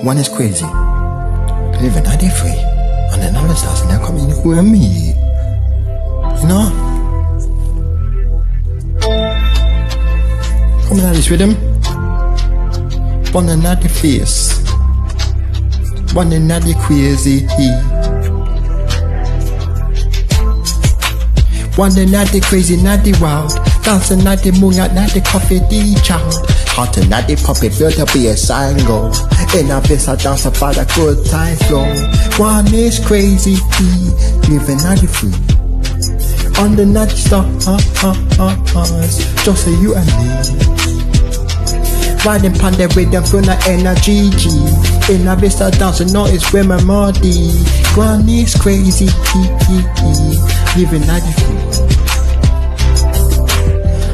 One is crazy. Living out there free. And then another side, they're coming with me. You know? Coming out this rhythm. One another face. One another crazy. One another crazy, not the wild. Dancing not the moon, not the coffee, the child. Hot and not the puppet, built to be a single. In a place I dance about a good time flow. One is crazy, living not the free. On the night stars, just for you and me. Riding pon the rhythm, full of energy, G. In a vista dancing, no, it's where my body. One is crazy, living not the free.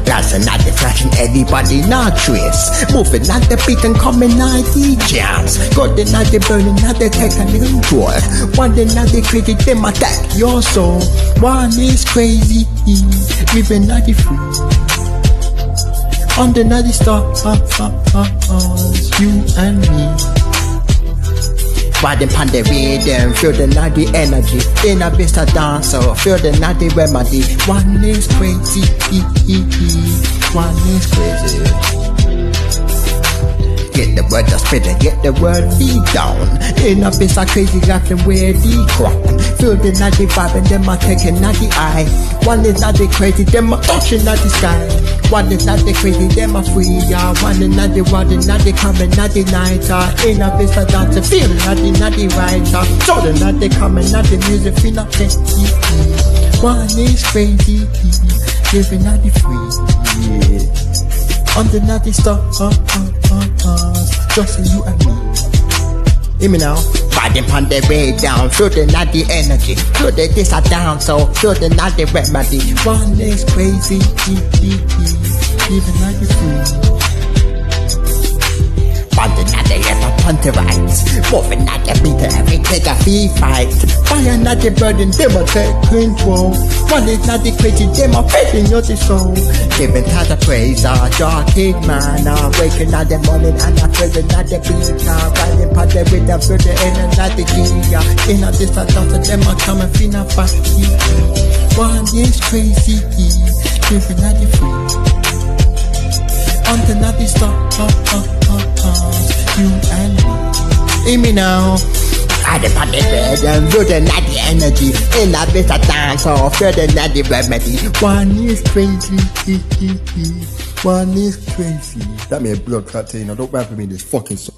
Dancing not the flashing, everybody not trace. Moving not the beat and coming not the jams. Got the not the burning, not the technical joy. One day not the crazy, them attack your soul. One is crazy, living not the free. On the night stars, you and me. Riding pon the rhythm, feel the naughty energy. In a vista dancer, feel the naughty remedy. One is crazy, one is crazy. Get the word just spit and get the word beat down. In a vista crazy, laughing where the crop. Feel the naughty vibe and them are taking naughty eye. One is naughty crazy, them are touching naughty sky. One is not the crazy, them are free, yeah. One is not the wild, not the coming, not the nighter. In a vista dancer, feel not the writer. So the not the coming, not the music, feel not the one is crazy, living not the free, yeah. On the naughty stars, just you and me. Hear me now. Riding pon the way down, feel the naughty energy. Feel the this are down, so feel the naughty remedy. One is crazy, living like the free. Bunting at the ever punter rights. Moving at the beat, every take a fee fight. Fire not the burden, they will take control. One is not the crazy, they will faith in your soul. Giving time to praise, dark kid man. Waking at the morning and I present at the beat. Riding pon the rhythm, feel the inner not the key. In a distance, them are coming, feel not back. One is crazy, living at the free. On the naughty stars, you and me. Hear me now. Riding pon the bed and feel the naughty energy. In a bit of dance, so feel the naughty remedy. One is crazy, one is crazy. That made blood clot, you know. Don't rap with me this fucking song.